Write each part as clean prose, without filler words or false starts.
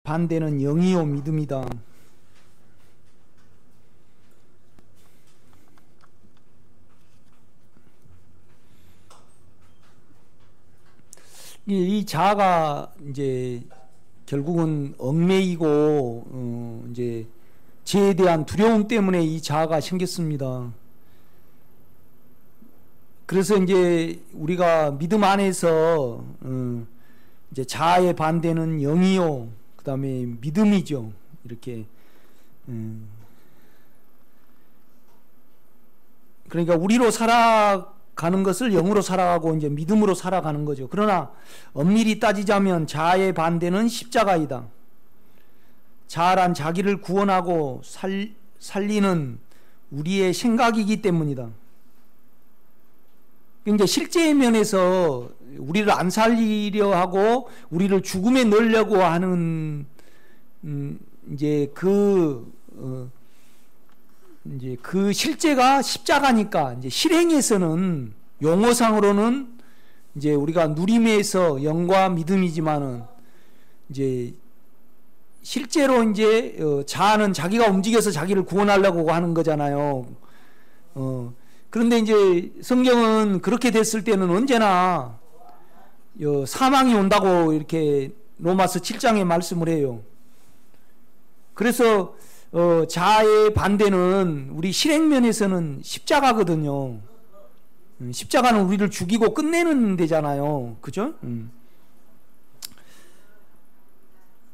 반대는 영이요 믿음이다. 이 자아가 이제 결국은 얽매이고 이제 죄에 대한 두려움 때문에 이 자아가 생겼습니다. 그래서 이제 우리가 믿음 안에서 이제 자아의 반대는 영이요, 그 다음에 믿음이죠. 이렇게 그러니까 우리로 살아가는 것을 영으로 살아가고 이제 믿음으로 살아가는 거죠. 그러나 엄밀히 따지자면 자아의 반대는 십자가이다. 자아란 자기를 구원하고 살리는 우리의 생각이기 때문이다. 그러니까 실제의 면에서 우리를 안 살리려 하고 우리를 죽음에 넣으려고 하는 이제 그 실제가 십자가니까 이제 실행에서는 용어상으로는 이제 우리가 누림에서 영과 믿음이지만은 이제 실제로 이제 자아는 자기가 움직여서 자기를 구원하려고 하는 거잖아요. 그런데 이제 성경은 그렇게 됐을 때는 언제나 사망이 온다고 이렇게 로마서 7장에 말씀을 해요. 그래서 자아의 반대는 우리 실행면에서는 십자가거든요. 십자가는 우리를 죽이고 끝내는 데잖아요. 그죠?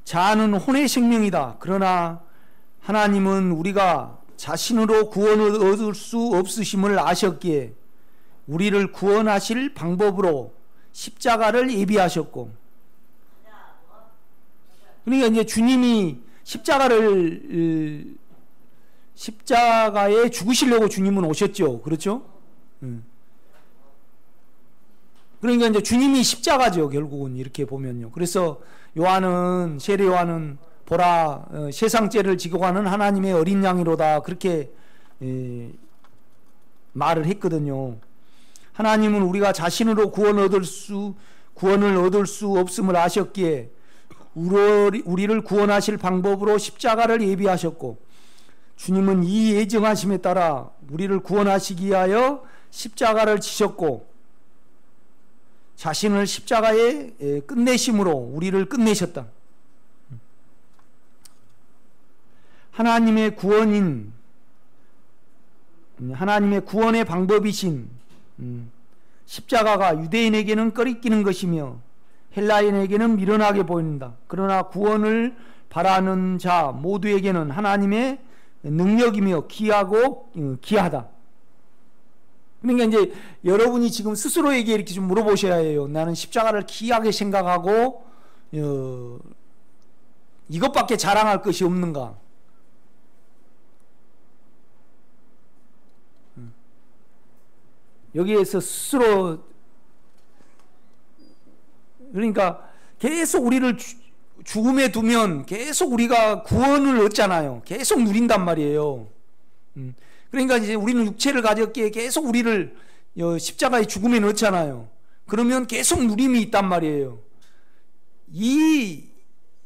자아는 혼의 생명이다. 그러나 하나님은 우리가 자신으로 구원을 얻을 수 없으심을 아셨기에 우리를 구원하실 방법으로 십자가를 예비하셨고, 그러니까 이제 주님이 십자가에 죽으시려고 주님은 오셨죠. 그렇죠? 그러니까 이제 주님이 십자가죠. 결국은 이렇게 보면요. 그래서 세례 요한은 보라, 세상 죄를 지고 가는 하나님의 어린 양이로다, 그렇게 말을 했거든요. 하나님은 우리가 자신으로 구원을 얻을 수 없음을 아셨기에 우리를 구원하실 방법으로 십자가를 예비하셨고, 주님은 이 예정하심에 따라 우리를 구원하시기 위하여 십자가를 지셨고 자신을 십자가에 끝내심으로 우리를 끝내셨다. 하나님의 구원의 방법이신 십자가가 유대인에게는 꺼리끼는 것이며 헬라인에게는 미련하게 보인다. 그러나 구원을 바라는 자 모두에게는 하나님의 능력이며 귀하다. 그러니까 이제 여러분이 지금 스스로에게 이렇게 좀 물어보셔야 해요. 나는 십자가를 귀하게 생각하고 이것밖에 자랑할 것이 없는가? 여기에서 스스로, 그러니까 계속 우리를 죽음에 두면 계속 우리가 구원을 얻잖아요. 계속 누린단 말이에요. 그러니까 이제 우리는 육체를 가졌기에 계속 우리를 십자가의 죽음에 넣잖아요. 그러면 계속 누림이 있단 말이에요. 이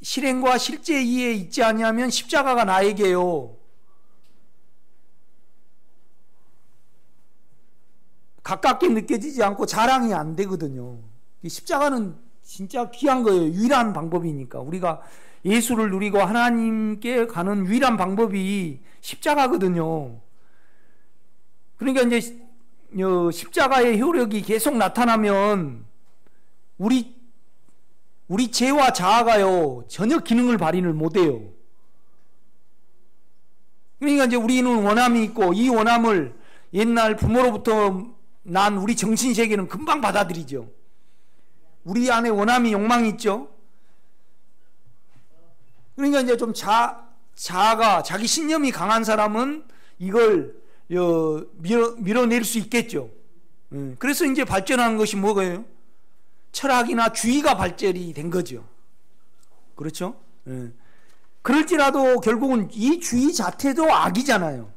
실행과 실제 이에 있지 않냐면 십자가가 나에게요, 가깝게 느껴지지 않고 자랑이 안 되거든요. 십자가는 진짜 귀한 거예요. 유일한 방법이니까. 우리가 예수를 누리고 하나님께 가는 유일한 방법이 십자가거든요. 그러니까 이제 십자가의 효력이 계속 나타나면 우리 죄와 자아가요 전혀 기능을 발휘를 못해요. 그러니까 이제 우리는 원함이 있고 이 원함을 옛날 부모로부터 난 우리 정신세계는 금방 받아들이죠. 우리 안에 원함이 욕망이 있죠. 그러니까 이제 좀 자아가, 자기 신념이 강한 사람은 이걸 밀어낼 수 있겠죠. 그래서 이제 발전하는 것이 뭐예요? 철학이나 주의가 발전이 된 거죠. 그렇죠? 그럴지라도 결국은 이 주의 자체도 악이잖아요.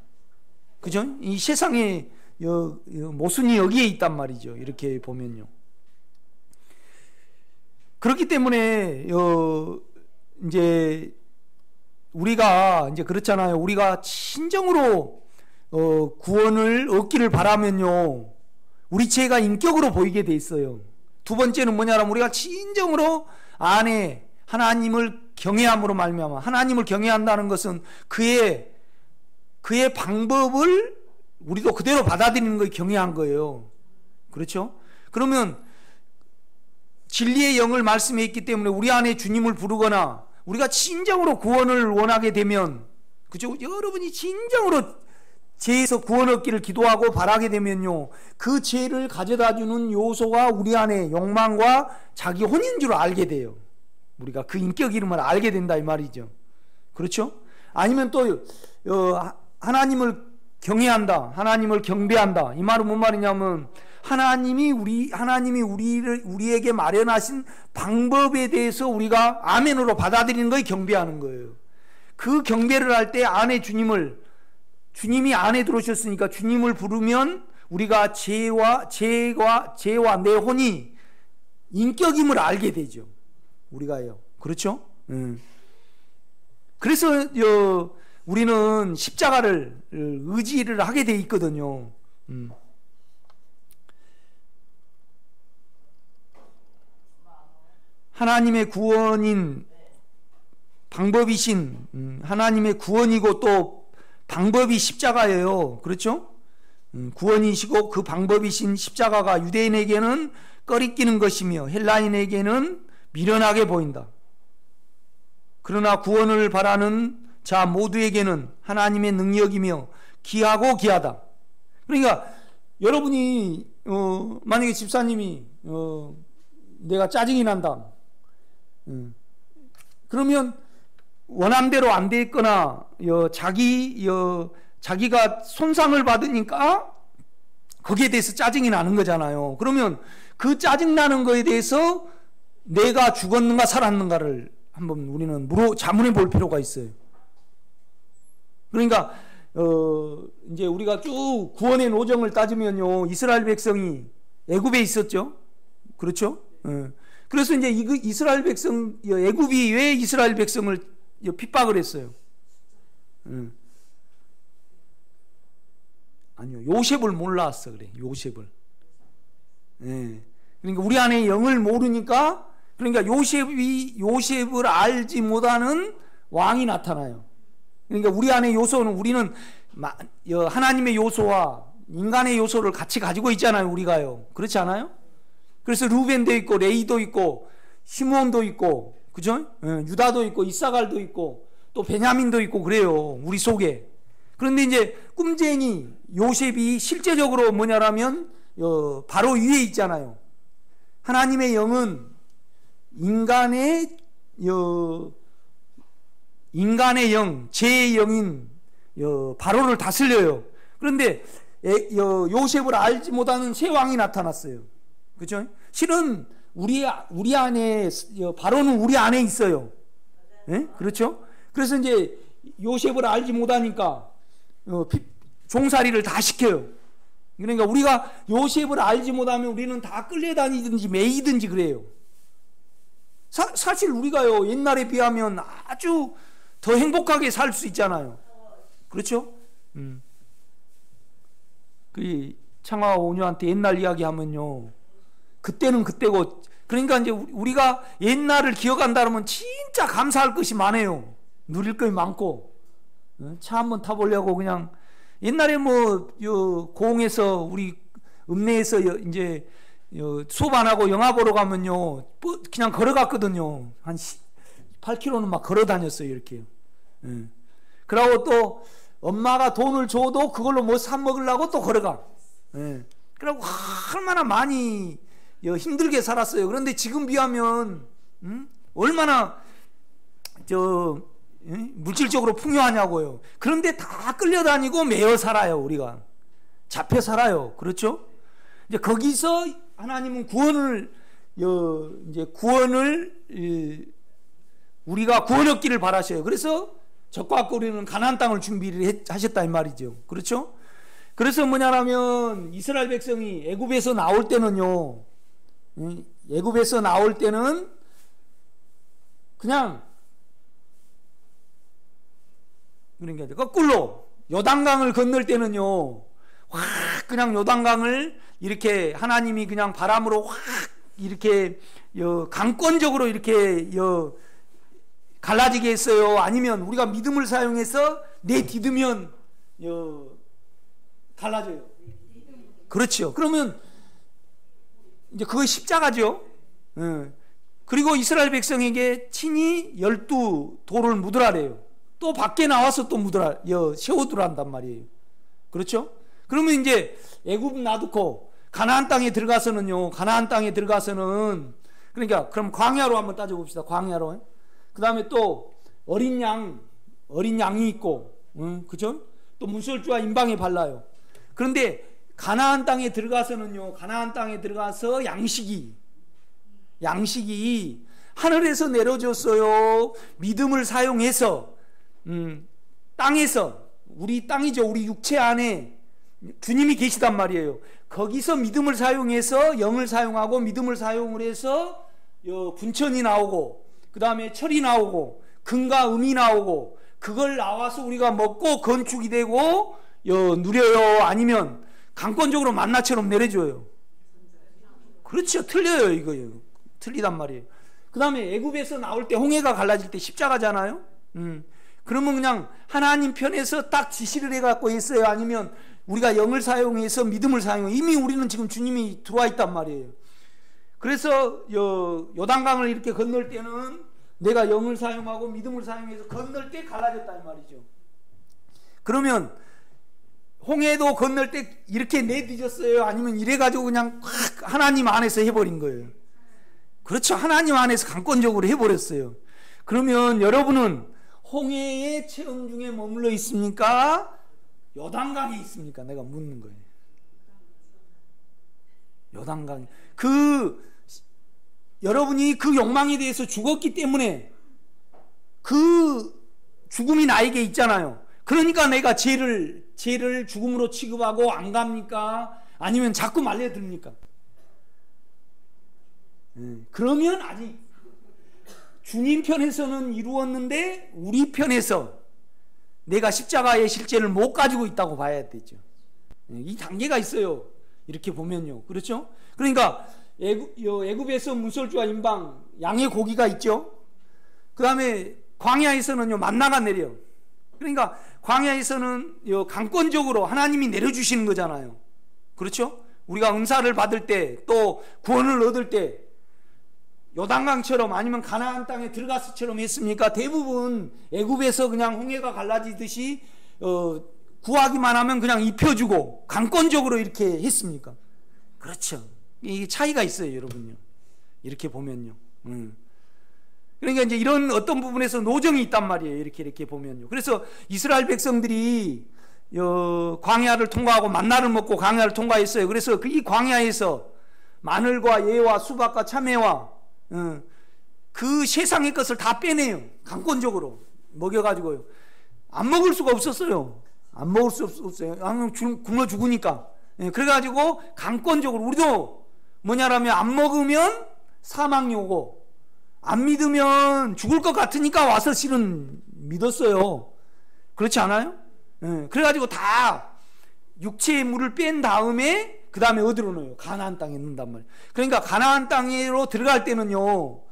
그죠? 이 세상에 모순이 여기에 있단 말이죠. 이렇게 보면요. 그렇기 때문에 이제 우리가 이제 그렇잖아요. 우리가 진정으로 구원을 얻기를 바라면요, 우리 죄가 인격으로 보이게 돼 있어요. 두 번째는 뭐냐면 우리가 진정으로 안에 하나님을 경외함으로 말미암아, 하나님을 경외한다는 것은 그의 방법을 우리도 그대로 받아들이는 것이 경외한 거예요. 그렇죠? 그러면 진리의 영을 말씀해 있기 때문에 우리 안에 주님을 부르거나 우리가 진정으로 구원을 원하게 되면, 그죠? 여러분이 진정으로 죄에서 구원 얻기를 기도하고 바라게 되면요, 그 죄를 가져다 주는 요소가 우리 안에 욕망과 자기 혼인 줄 알게 돼요. 우리가 그 인격 이름을 알게 된다 이 말이죠. 그렇죠? 아니면 또 하나님을 경외한다, 하나님을 경배한다. 이 말은 뭔 말이냐면 하나님이 우리에게 마련하신 방법에 대해서 우리가 아멘으로 받아들이는 것이 경배하는 거예요. 그 경배를 할 때 안에 주님이 안에 들어오셨으니까 주님을 부르면 우리가 죄와 내 혼이 인격임을 알게 되죠. 우리가요. 그렇죠? 그래서 우리는 십자가를 의지를 하게 돼 있거든요. 하나님의 구원인 방법이신 하나님의 구원이고 또 방법이 십자가예요. 그렇죠? 구원이시고 그 방법이신 십자가가 유대인에게는 꺼리끼는 것이며 헬라인에게는 미련하게 보인다. 그러나 구원을 바라는 자 모두에게는 하나님의 능력이며 귀하고 귀하다. 그러니까 여러분이 만약에 집사님이 내가 짜증이 난다, 그러면 원함대로 안 됐거나 자기가 손상을 받으니까 거기에 대해서 짜증이 나는 거잖아요. 그러면 그 짜증나는 거에 대해서 내가 죽었는가 살았는가를 한번 우리는 자문해 볼 필요가 있어요. 그러니까 이제 우리가 쭉 구원의 노정을 따지면요, 이스라엘 백성이 애굽에 있었죠. 그렇죠? 그래서 이제 이스라엘 백성, 애굽이 왜 이스라엘 백성을 핍박을 했어요? 아니요, 요셉을 몰랐어. 그래, 요셉을. 그러니까 우리 안에 영을 모르니까, 그러니까 요셉을 알지 못하는 왕이 나타나요. 그러니까 우리 안에 요소는, 우리는 하나님의 요소와 인간의 요소를 같이 가지고 있잖아요, 우리가요. 그렇지 않아요? 그래서 루벤도 있고 레이도 있고 시므온도 있고, 그죠? 유다도 있고 이사갈도 있고 또 베냐민도 있고 그래요, 우리 속에. 그런데 이제 꿈쟁이 요셉이 실제적으로 뭐냐라면 바로 위에 있잖아요. 하나님의 영은 인간의 영, 제 영인 바로를 다스려요. 그런데 요셉을 알지 못하는 새 왕이 나타났어요. 그렇죠? 실은 우리 안에 바로는 우리 안에 있어요. 네? 그렇죠? 그래서 이제 요셉을 알지 못하니까 종살이를 다 시켜요. 그러니까 우리가 요셉을 알지 못하면 우리는 다 끌려다니든지 매이든지 그래요. 사실 우리가요, 옛날에 비하면 아주 더 행복하게 살 수 있잖아요. 그렇죠? 그 창화 오녀한테 옛날 이야기 하면요, 그때는 그때고, 그러니까 이제 우리가 옛날을 기억한다면 진짜 감사할 것이 많아요. 누릴 것이 많고. 차 한번 타보려고 그냥 옛날에 고흥에서 우리 읍내에서 이제 수업 안 하고 영화 보러 가면요, 그냥 걸어갔거든요. 한 8km는 막 걸어 다녔어요, 이렇게. 그러고 또 엄마가 돈을 줘도 그걸로 뭐 사 먹으려고 또 걸어가. 그러고 얼마나 많이 힘들게 살았어요. 그런데 지금 비하면 얼마나 물질적으로 풍요하냐고요. 그런데 다 끌려다니고 매여 살아요. 우리가 잡혀 살아요. 그렇죠? 이제 거기서 하나님은 구원을 우리가 구원 얻기를 바라셔요. 그래서 적과 꼬리는 가나안 땅을 준비를 하셨다 이 말이죠. 그렇죠? 그래서 뭐냐면 이스라엘 백성이 애굽에서 나올 때는요, 애굽에서 나올 때는 그냥 그러니까 거꾸로 요단강을 건널 때는요, 확 그냥 요단강을 이렇게 하나님이 그냥 바람으로 확 이렇게 강권적으로 이렇게 갈라지게 했어요? 아니면 우리가 믿음을 사용해서 내디디면 갈라져요? 그렇죠. 그러면 이제 그거 십자가죠. 그리고 이스라엘 백성에게 친히 12돌을 묻으라래요. 또 밖에 나와서 또 세워두란단 말이에요. 그렇죠? 그러면 이제 애굽 놔두고 가나안 땅에 들어가서는요, 가나안 땅에 들어가서는, 그러니까 그럼 광야로 한번 따져봅시다. 광야로. 그 다음에 또 어린 양이 있고, 그죠? 또 문설주와 임방에 발라요. 그런데 가나안 땅에 들어가서는요, 가나안 땅에 들어가서 양식이 하늘에서 내려줬어요. 믿음을 사용해서 땅에서, 우리 땅이죠, 우리 육체 안에 주님이 계시단 말이에요. 거기서 믿음을 사용해서 영을 사용하고 믿음을 사용을 해서 분천이 나오고, 그 다음에 철이 나오고, 금과 음이 나오고, 그걸 나와서 우리가 먹고 건축이 되고 누려요? 아니면 강권적으로 만나처럼 내려줘요? 그렇죠. 틀려요. 이거요. 틀리단 말이에요. 그 다음에 애굽에서 나올 때 홍해가 갈라질 때 십자가잖아요. 그러면 그냥 하나님 편에서 딱 지시를 해갖고 있어요? 아니면 우리가 영을 사용해서 믿음을 사용해? 이미 우리는 지금 주님이 들어와 있단 말이에요. 그래서 요단강을 이렇게 건널 때는 내가 영을 사용하고 믿음을 사용해서 건널 때 갈라졌다 이 말이죠. 그러면 홍해도 건널 때 이렇게 내디뎠어요? 아니면 이래가지고 그냥 확 하나님 안에서 해버린 거예요? 그렇죠. 하나님 안에서 강권적으로 해버렸어요. 그러면 여러분은 홍해의 체험 중에 머물러 있습니까? 요단강에 있습니까? 내가 묻는 거예요. 요단강. 여러분이 그 욕망에 대해서 죽었기 때문에 그 죽음이 나에게 있잖아요. 그러니까 내가 죄를 죽음으로 취급하고 안 갑니까? 아니면 자꾸 말려듭니까? 그러면 아직 주님 편에서는 이루었는데 우리 편에서 내가 십자가의 실제를 못 가지고 있다고 봐야 되죠. 이 단계가 있어요. 이렇게 보면요. 그렇죠? 그러니까 애굽에서 문설주와 임방, 양의 고기가 있죠. 그 다음에 광야에서는요, 만나가 내려요. 그러니까 광야에서는 강권적으로 하나님이 내려주시는 거잖아요. 그렇죠? 우리가 은사를 받을 때, 또 구원을 얻을 때 요단강처럼 아니면 가나안 땅에 들어가서처럼 했습니까? 대부분 애굽에서 그냥 홍해가 갈라지듯이 구하기만 하면 그냥 입혀주고 강권적으로 이렇게 했습니까? 그렇죠. 이게 차이가 있어요, 여러분요. 이렇게 보면요. 그러니까 이제 이런 어떤 부분에서 노정이 있단 말이에요. 이렇게 보면요. 그래서 이스라엘 백성들이 광야를 통과하고 만나를 먹고 광야를 통과했어요. 그래서 이 광야에서 마늘과 예와 수박과 참외와 그 세상의 것을 다 빼내요. 강권적으로 먹여가지고요. 안 먹을 수가 없었어요. 안 먹을 수 없어요. 굶어 죽으니까. 그래가지고 강권적으로, 우리도 뭐냐라면 안 먹으면 사망이 오고 안 믿으면 죽을 것 같으니까 와서 실은 믿었어요. 그렇지 않아요? 그래가지고 다 육체의 물을 뺀 다음에 그 다음에 어디로 넣어요? 가나안 땅에 넣는단 말이에요. 그러니까 가나안 땅으로 들어갈 때는요,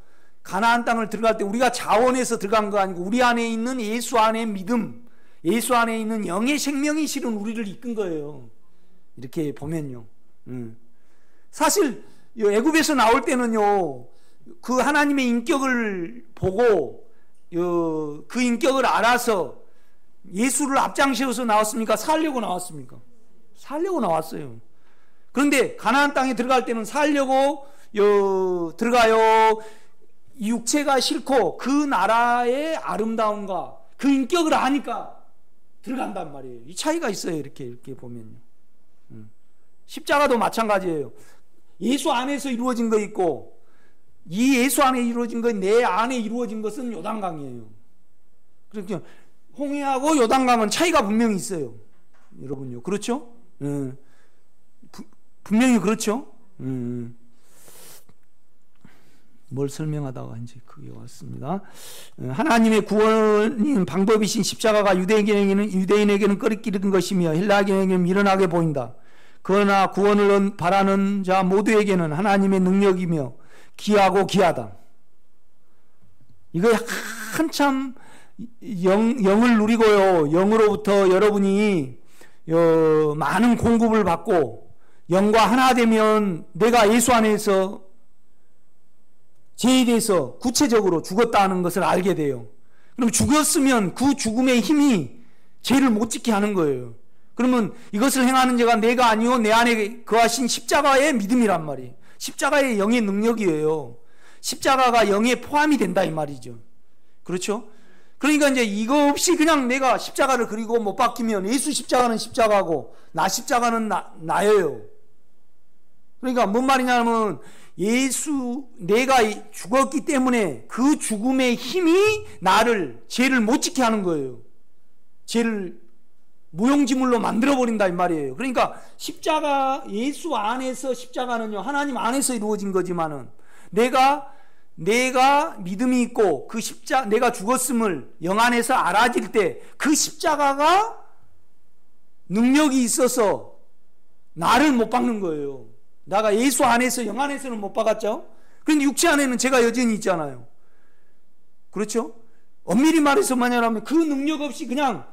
가나안 땅을 들어갈 때 우리가 자원해서 들어간 거 아니고 우리 안에 있는 예수 안의 믿음, 예수 안에 있는 영의 생명이 실은 우리를 이끈 거예요. 이렇게 보면요. 사실 애굽에서 나올 때는요, 그 하나님의 인격을 보고 그 인격을 알아서 예수를 앞장세워서 나왔습니까? 살려고 나왔습니까? 살려고 나왔어요. 그런데 가나안 땅에 들어갈 때는 살려고 들어가요. 육체가 싫고 그 나라의 아름다움과 그 인격을 아니까 들어간단 말이에요. 이 차이가 있어요. 이렇게 보면요. 십자가도 마찬가지예요. 예수 안에서 이루어진 거 있고, 이 예수 안에 이루어진 거, 내 안에 이루어진 것은 요단강이에요. 그러니까 홍해하고 요단강은 차이가 분명히 있어요. 여러분요. 그렇죠? 분명히 그렇죠? 뭘 설명하다가 이제 그게 왔습니다. 하나님의 구원인 방법이신 십자가가 유대인에게는 꺼리끼는 것이며 헬라인에게는 미련하게 보인다. 그러나 구원을 바라는 자 모두에게는 하나님의 능력이며 귀하고 귀하다. 이거 한참 영을 누리고요. 영으로부터 여러분이 많은 공급을 받고 영과 하나 되면 내가 예수 안에서 죄에 대해서 구체적으로 죽었다는 것을 알게 돼요. 그럼 죽었으면 그 죽음의 힘이 죄를 못 지게 하는 거예요. 그러면 이것을 행하는 자가 내가 아니요 내 안에 거하신 십자가의 믿음이란 말이에요. 십자가의 영의 능력이에요. 십자가가 영에 포함이 된다 이 말이죠. 그렇죠? 그러니까 이제 이거 없이 그냥 내가 십자가를 그리고 못 박히면 예수 십자가는 십자가고 나 십자가는 나예요. 그러니까 뭔 말이냐면 내가 죽었기 때문에 그 죽음의 힘이 나를 죄를 못 지게 하는 거예요. 죄를 무용지물로 만들어버린다 이 말이에요. 그러니까 십자가, 예수 안에서 십자가는요 하나님 안에서 이루어진 거지만은 내가 믿음이 있고 그 내가 죽었음을 영 안에서 알아질 때 그 십자가가 능력이 있어서 나를 못 박는 거예요. 내가 예수 안에서 영 안에서는 못 박았죠. 그런데 육체 안에는 제가 여전히 있잖아요. 그렇죠? 엄밀히 말해서 뭐냐면 그 능력 없이 그냥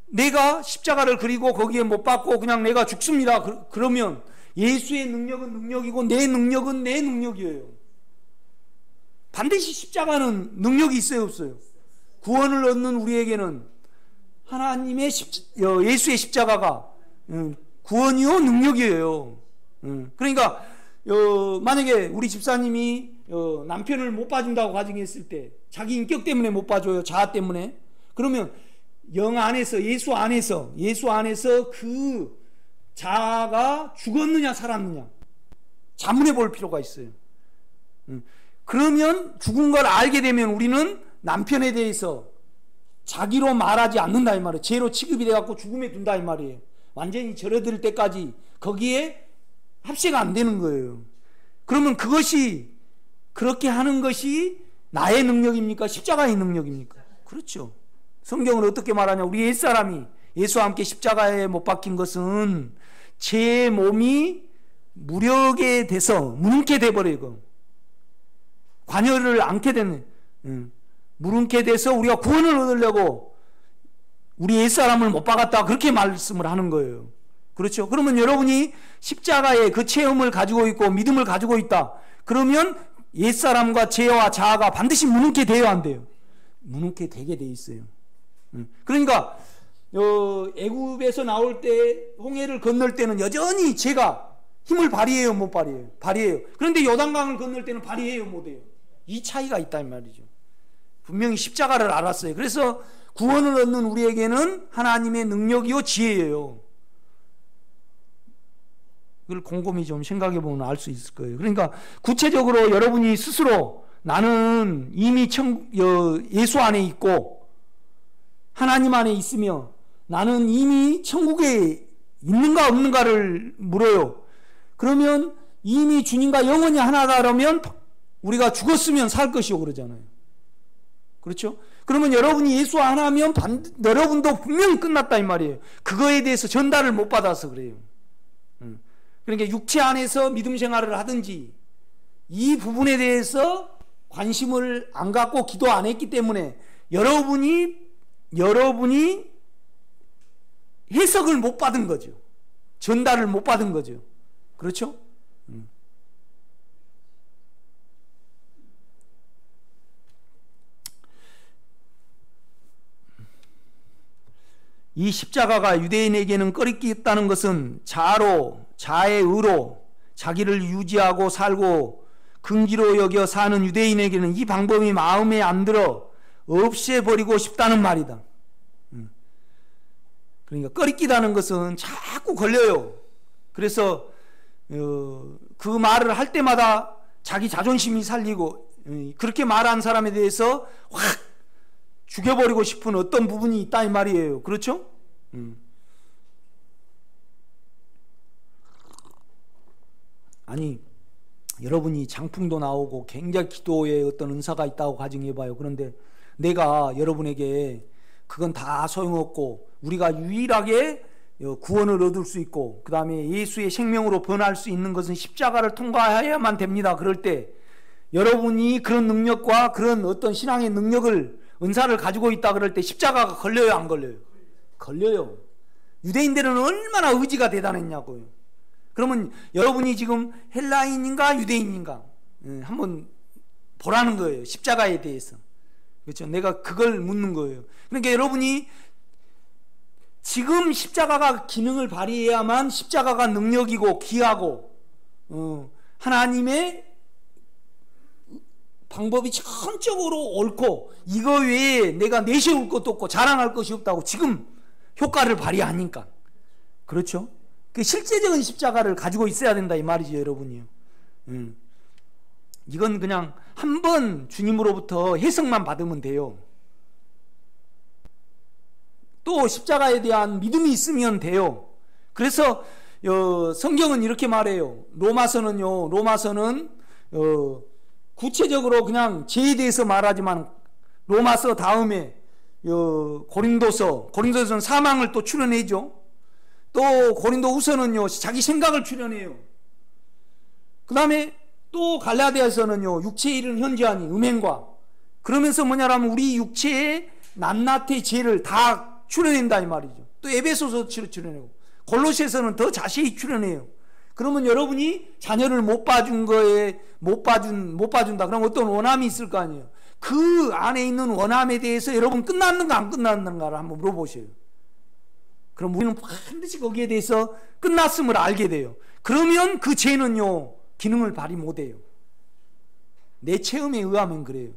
내가 십자가를 그리고 거기에 못 박고 그냥 내가 죽습니다. 그러면 예수의 능력은 능력이고 내 능력은 내 능력이에요. 반드시 십자가는 능력이 있어요, 없어요? 구원을 얻는 우리에게는 하나님의 예수의 십자가가 구원이요 능력이에요. 그러니까 만약에 우리 집사님이 남편을 못 봐준다고 가정했을 때 자기 인격 때문에 못 봐줘요. 자아 때문에. 그러면 영 안에서 예수 안에서 그 자아가 죽었느냐 살았느냐 자문해 볼 필요가 있어요. 그러면 죽은 걸 알게 되면 우리는 남편에 대해서 자기로 말하지 않는다 이 말이에요. 죄로 취급이 돼갖고 죽음에 둔다 이 말이에요. 완전히 절어들 때까지 거기에 합세가 안 되는 거예요. 그러면 그것이 그렇게 하는 것이 나의 능력입니까? 십자가의 능력입니까? 그렇죠. 성경은 어떻게 말하냐? 우리 옛사람이 예수와 함께 십자가에 못 박힌 것은 제 몸이 무력에 돼서 무능케 돼버리고 관여를 않게 되는 무능케 돼서 우리가 구원을 얻으려고 우리 옛사람을 못 박았다 그렇게 말씀을 하는 거예요. 그렇죠? 그러면 여러분이 십자가의 그 체험을 가지고 있고 믿음을 가지고 있다. 그러면 옛사람과 죄와 자아가 반드시 무능케 돼야 안 돼요. 무능케 되게 돼 있어요. 그러니까 애굽에서 나올 때 홍해를 건널 때는 여전히 죄가 힘을 발휘해요, 못 발휘해요? 발휘해요. 그런데 요단강을 건널 때는 발휘해요, 못해요? 이 차이가 있단 말이죠. 분명히 십자가를 알았어요. 그래서 구원을 얻는 우리에게는 하나님의 능력이요 지혜예요. 이걸 곰곰이 좀 생각해 보면 알 수 있을 거예요. 그러니까 구체적으로 여러분이 스스로 나는 이미 예수 안에 있고 하나님 안에 있으며 나는 이미 천국에 있는가 없는가를 물어요. 그러면 이미 주님과 영원히 하나다라면 우리가 죽었으면 살 것이요 그러잖아요. 그렇죠? 그러면 여러분이 예수 안 하면 여러분도 분명히 끝났다 이 말이에요. 그거에 대해서 전달을 못 받아서 그래요. 그러니까 육체 안에서 믿음 생활을 하든지 이 부분에 대해서 관심을 안 갖고 기도 안 했기 때문에 여러분이 해석을 못 받은 거죠. 전달을 못 받은 거죠. 그렇죠? 이 십자가가 유대인에게는 꺼리끼었다는 것은 자아의 의로 자기를 유지하고 살고 긍지로 여겨 사는 유대인에게는 이 방법이 마음에 안 들어 없애버리고 싶다는 말이다. 그러니까 꺼리끼다는 것은 자꾸 걸려요. 그래서 그 말을 할 때마다 자기 자존심이 살리고 그렇게 말한 사람에 대해서 확 죽여버리고 싶은 어떤 부분이 있다 이 말이에요. 그렇죠? 아니 여러분이 장풍도 나오고 굉장히 기도에 어떤 은사가 있다고 가정해봐요. 그런데 내가 여러분에게 그건 다 소용없고 우리가 유일하게 구원을 얻을 수 있고 그 다음에 예수의 생명으로 변할 수 있는 것은 십자가를 통과해야만 됩니다. 그럴 때 여러분이 그런 능력과 그런 어떤 신앙의 능력을 은사를 가지고 있다 그럴 때 십자가가 걸려요, 안 걸려요? 걸려요. 유대인들은 얼마나 의지가 대단했냐고요. 그러면 여러분이 지금 헬라인인가 유대인인가 한번 보라는 거예요. 십자가에 대해서. 그렇죠? 내가 그걸 묻는 거예요. 그러니까 여러분이 지금 십자가가 기능을 발휘해야만 십자가가 능력이고 귀하고 하나님의 방법이 전적으로 옳고 이거 외에 내가 내세울 것도 없고 자랑할 것이 없다고 지금 효과를 발휘하니까. 그렇죠? 그 실제적인 십자가를 가지고 있어야 된다 이 말이죠, 여러분이요. 이건 그냥 한번 주님으로부터 해석만 받으면 돼요. 또 십자가에 대한 믿음이 있으면 돼요. 그래서 성경은 이렇게 말해요. 로마서는 구체적으로 그냥 죄에 대해서 말하지만 로마서 다음에 고린도서는 사망을 또 추려내죠. 또 고린도후서는요 자기 생각을 추려내요. 그 다음에 또 갈라디아서는요 육체에 이른 현저하니 음행과 그러면서 뭐냐라면 우리 육체의 낱낱의 죄를 다 추려낸다 이 말이죠. 또 에베소서 추려내고 골로새서는 더 자세히 추려내요. 그러면 여러분이 자녀를 못 봐준다 그럼 어떤 원함이 있을 거 아니에요. 그 안에 있는 원함에 대해서 여러분 끝났는가 안 끝났는가를 한번 물어보세요. 그럼 우리는 반드시 거기에 대해서 끝났음을 알게 돼요. 그러면 그 죄는요 기능을 발휘 못해요. 내 체험에 의하면 그래요.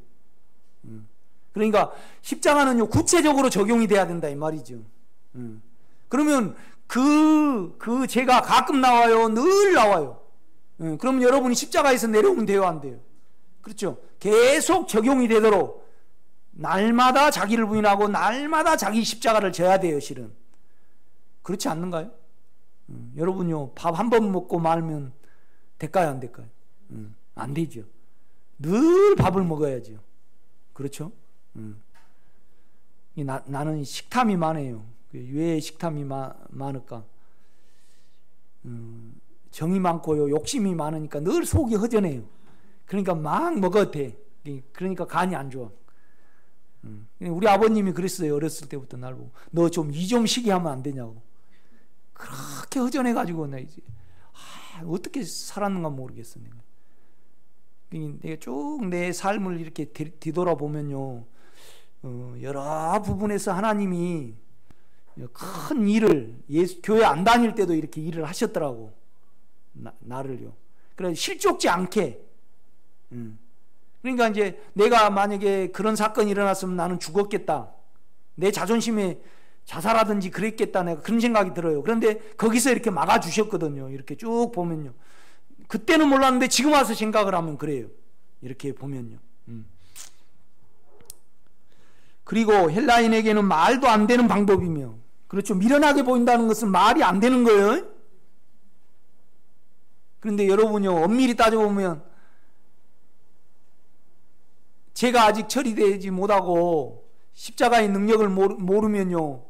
그러니까 십자가는요 구체적으로 적용이 돼야 된다 이 말이죠. 그러면 그 죄가 가끔 나와요, 늘 나와요. 그러면 여러분이 십자가에서 내려오면 돼요, 안 돼요? 그렇죠? 계속 적용이 되도록 날마다 자기를 부인하고 날마다 자기 십자가를 져야 돼요, 실은. 그렇지 않는가요? 여러분요 밥 한 번 먹고 말면 될까요, 안 될까요? 안 되죠. 늘 밥을 먹어야죠. 그렇죠? 나는 식탐이 많아요. 왜 식탐이 많을까? 정이 많고요 욕심이 많으니까 늘 속이 허전해요. 그러니까 막 먹어도 돼. 그러니까 간이 안 좋아. 우리 아버님이 그랬어요. 어렸을 때부터 날 보고 너 좀 이 좀 쉬게 하면 안 되냐고. 그렇게 허전해가지고 나 이제 어떻게 살았는가 모르겠어. 내가 쭉 내 삶을 이렇게 뒤돌아보면요 여러 부분에서 하나님이 큰 일을 교회 안 다닐 때도 이렇게 일을 하셨더라고. 나를요. 그래서 실족지 않게. 그러니까 이제 내가 만약에 그런 사건이 일어났으면 나는 죽었겠다. 내 자존심에 자살하든지 그랬겠다. 내가 그런 생각이 들어요. 그런데 거기서 이렇게 막아주셨거든요. 이렇게 쭉 보면요. 그때는 몰랐는데 지금 와서 생각을 하면 그래요. 이렇게 보면요. 그리고 헬라인에게는 말도 안 되는 방법이며, 그렇죠. 미련하게 보인다는 것은 말이 안 되는 거예요. 그런데 여러분요, 엄밀히 따져보면 제가 아직 처리되지 못하고 십자가의 능력을 모르면요,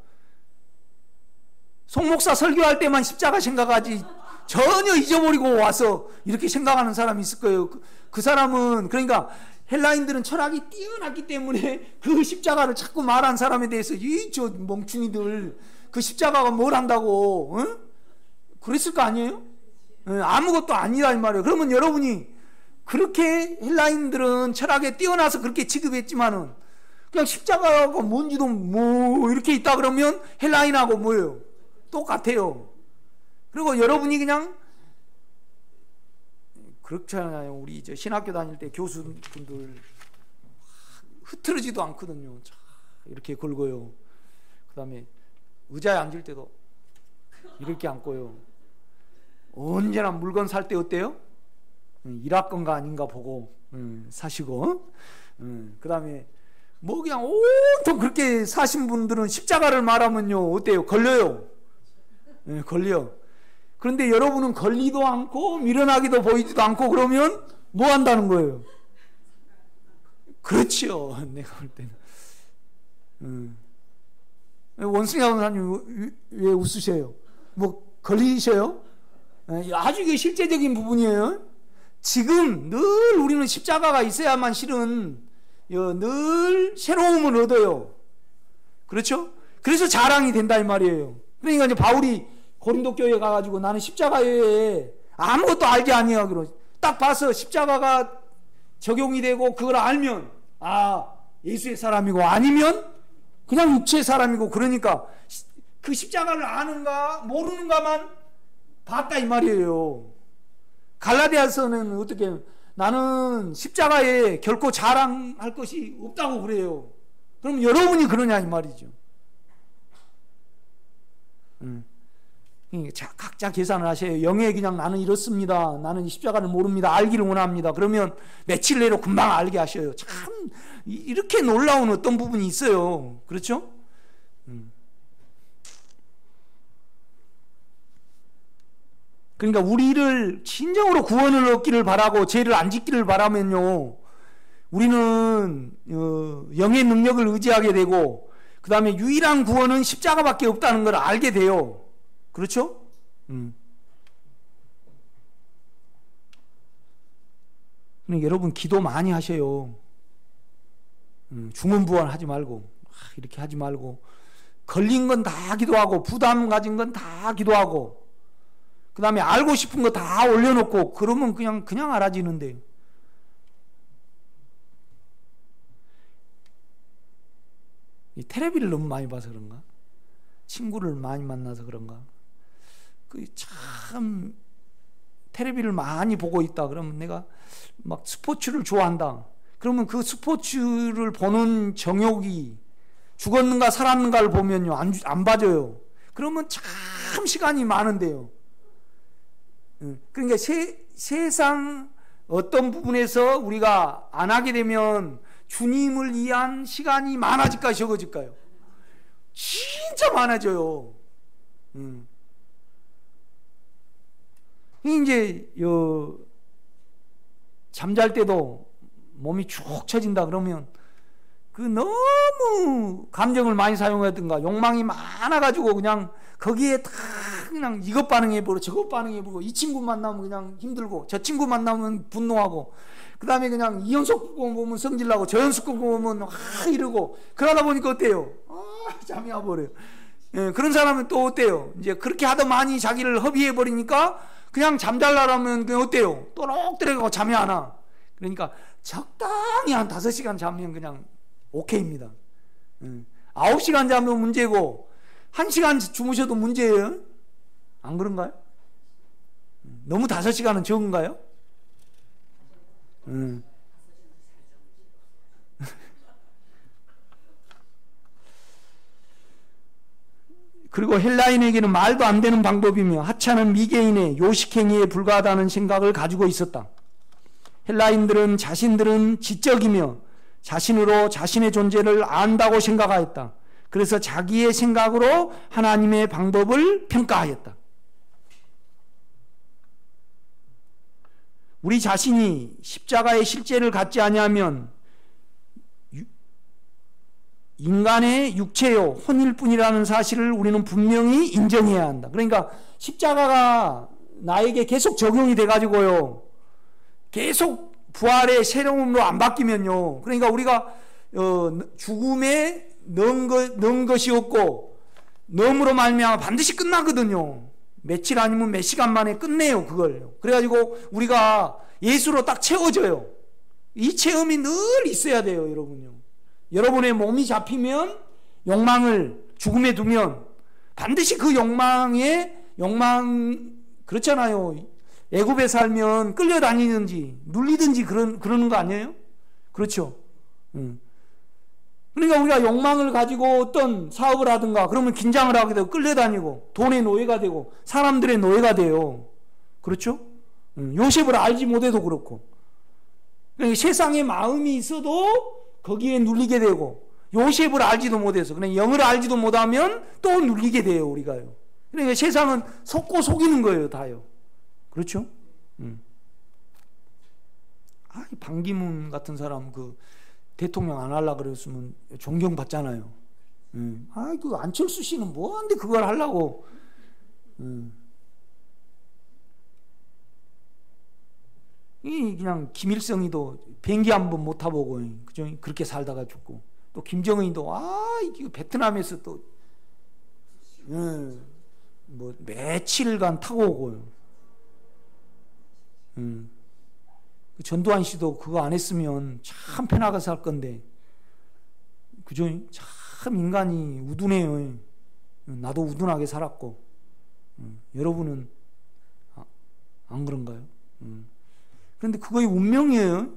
송목사 설교할 때만 십자가 생각하지 전혀 잊어버리고 와서 이렇게 생각하는 사람이 있을 거예요. 그 사람은, 그러니까 헬라인들은 철학이 뛰어났기 때문에 그 십자가를 자꾸 말한 사람에 대해서 저 멍충이들 그 십자가가 뭘 한다고 그랬을 거 아니에요? 아무것도 아니라 이 말이에요. 그러면 여러분이 그렇게 헬라인들은 철학에 뛰어나서 그렇게 취급했지만은 그냥 십자가가 뭔지도 뭐 이렇게 있다 그러면 헬라인하고 뭐예요? 똑같아요. 그리고 여러분이 그냥 그렇잖아요. 우리 이제 신학교 다닐 때 교수분들 흐트러지도 않거든요. 이렇게 걸고요. 그 다음에 의자에 앉을 때도 이렇게 앉고요. 언제나 물건 살 때 어때요? 일학건가 아닌가 보고 사시고, 그 다음에 뭐 그냥 온통 그렇게 사신 분들은 십자가를 말하면요 어때요? 걸려요. 걸려. 그런데 여러분은 걸리도 않고 밀어나기도 보이지도 않고 그러면 뭐 한다는 거예요? 그렇죠. 내가 볼 때는. 원숭이 강사님 왜 웃으세요? 뭐 걸리셔요? 아주 이게 실제적인 부분이에요. 지금 늘 우리는 십자가가 있어야만 실은 늘 새로움을 얻어요. 그렇죠? 그래서 자랑이 된다 이 말이에요. 그러니까 이제 바울이 고린도 교회에 가가지고 나는 십자가에 아무것도 알지 아니하기로 딱 봐서 십자가가 적용이 되고 그걸 알면 예수의 사람이고 아니면 그냥 육체의 사람이고 그러니까 그 십자가를 아는가 모르는가만 봤다 이 말이에요. 갈라디아서는 어떻게 나는 십자가에 결코 자랑할 것이 없다고 그래요. 그럼 여러분이 그러냐 이 말이죠. 각자 계산을 하셔요. 영에 그냥 나는 이렇습니다. 나는 십자가를 모릅니다. 알기를 원합니다. 그러면 며칠 내로 금방 알게 하셔요. 참 이렇게 놀라운 어떤 부분이 있어요. 그렇죠? 그러니까 우리를 진정으로 구원을 얻기를 바라고 죄를 안 짓기를 바라면요, 우리는 영의 능력을 의지하게 되고 그 다음에 유일한 구원은 십자가밖에 없다는 걸 알게 돼요. 그렇죠? 그러니까 여러분 기도 많이 하셔요. 중언부언 하지 말고 이렇게 하지 말고 걸린 건 다 기도하고 부담 가진 건 다 기도하고 그 다음에 알고 싶은 거 다 올려놓고 그러면 그냥 알아지는데 이 텔레비를 너무 많이 봐서 그런가? 친구를 많이 만나서 그런가? 참 텔레비를 많이 보고 있다 그러면 내가 막 스포츠를 좋아한다 그러면 그 스포츠를 보는 정욕이 죽었는가 살았는가를 보면요 안 봐져요. 그러면 참 시간이 많은데요. 그러니까 세상 어떤 부분에서 우리가 안 하게 되면 주님을 위한 시간이 많아질까요 적어질까요? 진짜 많아져요. 이제 잠잘 때도 몸이 축 처진다 그러면 너무 감정을 많이 사용하든가 욕망이 많아가지고 그냥 거기에 다 그냥 이것 반응해보고 저것 반응해보고 이 친구 만나면 그냥 힘들고 저 친구 만나면 분노하고 그 다음에 그냥 이 연속 보면 성질나고 저 연속 보면 이러고 그러다 보니까 어때요? 잠이 와버려요. 그런 사람은 또 어때요? 이제 그렇게 하더만이 자기를 허비해버리니까 그냥 잠잘라면 어때요? 또록또록 잠이 안 와. 그러니까 적당히 한 5시간 자면 그냥 오케이입니다. 9시간 자면 문제고 1시간 주무셔도 문제예요. 안 그런가요? 너무 5시간은 적은가요? 그리고 헬라인에게는 말도 안 되는 방법이며 하찮은 미개인의 요식행위에 불과하다는 생각을 가지고 있었다. 헬라인들은 자신들은 지적이며 자신으로 자신의 존재를 안다고 생각하였다. 그래서 자기의 생각으로 하나님의 방법을 평가하였다. 우리 자신이 십자가의 실제를 갖지 아니하면 인간의 육체요 혼일 뿐이라는 사실을 우리는 분명히 인정해야 한다. 그러니까 십자가가 나에게 계속 적용이 돼가지고요 계속 부활의 새로움으로 안 바뀌면요 그러니까 우리가 죽음에 넣은 것이 없고 넣음으로 말미암아 반드시 끝나거든요. 며칠 아니면 몇 시간 만에 끝내요 그걸. 그래가지고 우리가 예수로 딱 채워져요. 이 체험이 늘 있어야 돼요 여러분요. 여러분의 몸이 잡히면 욕망을 죽음에 두면 반드시 그 욕망 그렇잖아요. 애굽에 살면 끌려다니든지 눌리든지 그러는 거 아니에요? 그렇죠. 그러니까 우리가 욕망을 가지고 어떤 사업을 하든가 그러면 긴장을 하게 되고 끌려다니고 돈의 노예가 되고 사람들의 노예가 돼요. 그렇죠? 요셉을 알지 못해도 그렇고 그러니까 세상에 마음이 있어도 거기에 눌리게 되고 요셉을 알지도 못해서 그냥 영을 알지도 못하면 또 눌리게 돼요 우리가요. 그러니까 세상은 속고 속이는 거예요, 다요. 그렇죠? 반기문 같은 사람 그 대통령 안 하려고 그랬으면 존경받잖아요. 그 안철수 씨는 뭐한데 그걸 하려고. 그냥 김일성이도 비행기 한번 못 타보고, 그죠? 그렇게 살다가 죽고, 또 김정은이도 이게 베트남에서 또 뭐 며칠간 타고 오고요. 전두환 씨도 그거 안 했으면 참 편하게 살 건데, 그죠? 참 인간이 우둔해요. 나도 우둔하게 살았고, 여러분은 안 그런가요? 그런데 그거의 운명이에요.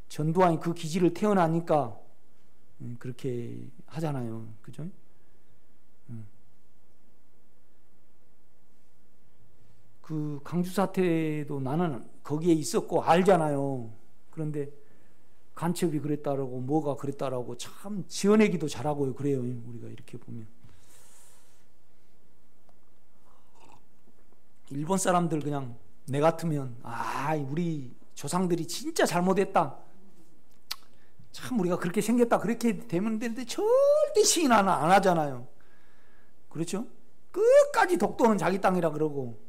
전두환이 그 기질을 태어나니까 그렇게 하잖아요. 그죠? 그 강주 사태도 나는 거기에 있었고 알잖아요. 그런데 간첩이 그랬다라고 뭐가 그랬다라고 참 지어내기도 잘하고요. 그래요. 우리가 이렇게 보면 일본 사람들 그냥 내 같으면 우리 조상들이 진짜 잘못했다, 참 우리가 그렇게 생겼다, 그렇게 되면 되는데 절대 시인 안 하잖아요. 그렇죠? 끝까지 독도는 자기 땅이라 그러고,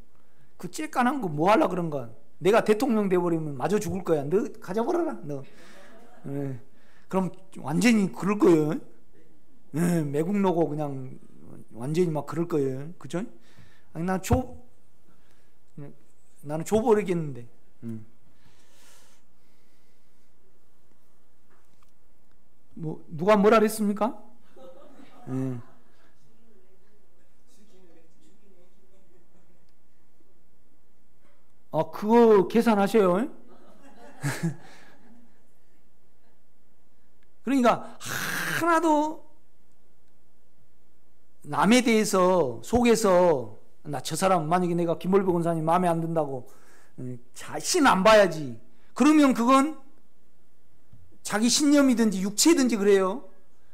그 쬐깐한 거 뭐 하려고 그런 거야. 내가 대통령 돼버리면 마저 죽을 거야. 너 가져버려라 너. 그럼 완전히 그럴 거예요. 매국노고 그냥 완전히 막 그럴 거예요. 그죠? 나는 줘버리겠는데. 뭐 누가 뭐라 그랬습니까? 그거 계산하셔요. 그러니까 하나도 남에 대해서 속에서 저 사람 만약에 내가 김월배 권사님 마음에 안 든다고 자신 안 봐야지. 그러면 그건 자기 신념이든지 육체든지 그래요.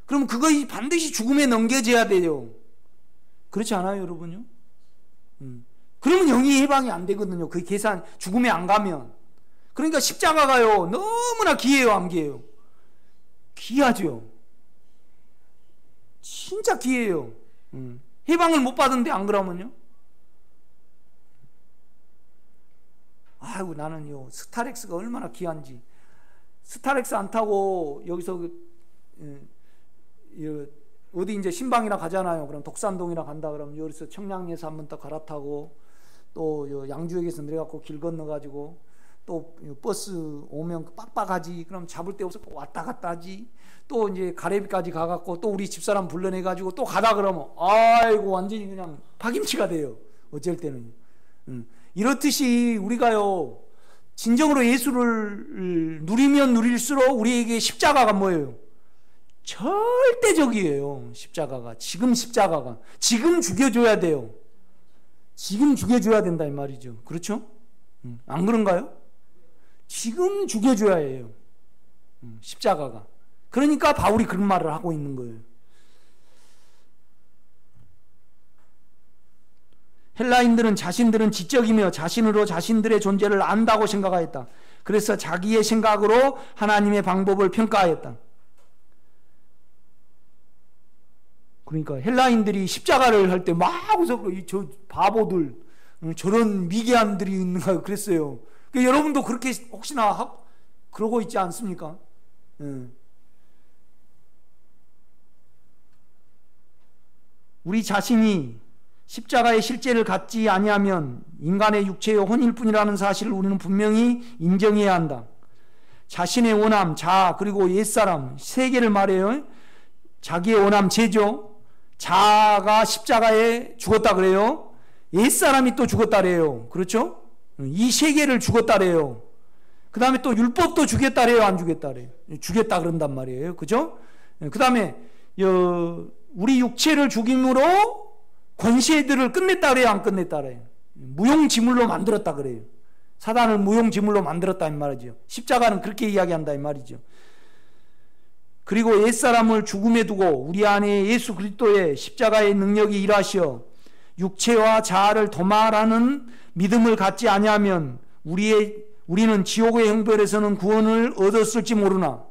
그럼 그거 반드시 죽음에 넘겨져야 돼요. 그렇지 않아요, 여러분요? 그러면 영이 해방이 안 되거든요. 그 계산 죽음에 안 가면. 그러니까 십자가가요 너무나 귀해요, 안 귀해요? 귀하죠. 진짜 귀해요. 해방을 못 받은데 안 그러면요? 나는요 스타렉스가 얼마나 귀한지. 스타렉스 안 타고 여기서 어디 이제 신방이나 가잖아요. 그럼 독산동이나 간다 그러면 여기서 청량리에서 한번 더 갈아타고, 또 양주역에서 내려가고 길 건너가지고, 또 버스 오면 빡빡하지. 그럼 잡을 데 없어 왔다 갔다 하지. 또 이제 가래비까지 가갖고 또 우리 집사람 불러내가지고 또 가다 그러면 완전히 그냥 파김치가 돼요. 어쩔 때는. 이렇듯이 우리가요 진정으로 예수를 누리면 누릴수록 우리에게 십자가가 뭐예요? 절대적이에요. 십자가가. 지금 죽여줘야 돼요. 지금 죽여줘야 된다 이 말이죠. 그렇죠? 안 그런가요? 지금 죽여줘야 해요. 십자가가. 그러니까 바울이 그런 말을 하고 있는 거예요. 헬라인들은 자신들은 지적이며 자신으로 자신들의 존재를 안다고 생각하였다. 그래서 자기의 생각으로 하나님의 방법을 평가하였다. 그러니까 헬라인들이 십자가를 할 때 막 웃어, 저 바보들, 저런 미개한들이 있는가 그랬어요. 그러니까 여러분도 그렇게 혹시나 그러고 있지 않습니까? 우리 자신이 십자가의 실제를 갖지 아니하면 인간의 육체의 혼일 뿐이라는 사실을 우리는 분명히 인정해야 한다. 자신의 원함, 자아, 그리고 옛사람 세 개를 말해요. 자기의 원함, 죄죠. 자아가 십자가에 죽었다 그래요. 옛사람이 또 죽었다 그래요. 그렇죠? 이 세 개를 죽었다 그래요. 그 다음에 또 율법도 죽였다 그래요, 안 죽였다 그래요? 죽였다 그런단 말이에요. 그죠? 그 다음에 우리 육체를 죽임으로 권세들을 끝냈다 그래요, 안 끝냈다 그래요? 무용지물로 만들었다 그래요. 사단을 무용지물로 만들었다 이 말이죠. 십자가는 그렇게 이야기한다 이 말이죠. 그리고 옛사람을 죽음에 두고 우리 안에 예수 그리스도의 십자가의 능력이 일하시어 육체와 자아를 도말하는 믿음을 갖지 아니하면 우리는 지옥의 형벌에서는 구원을 얻었을지 모르나.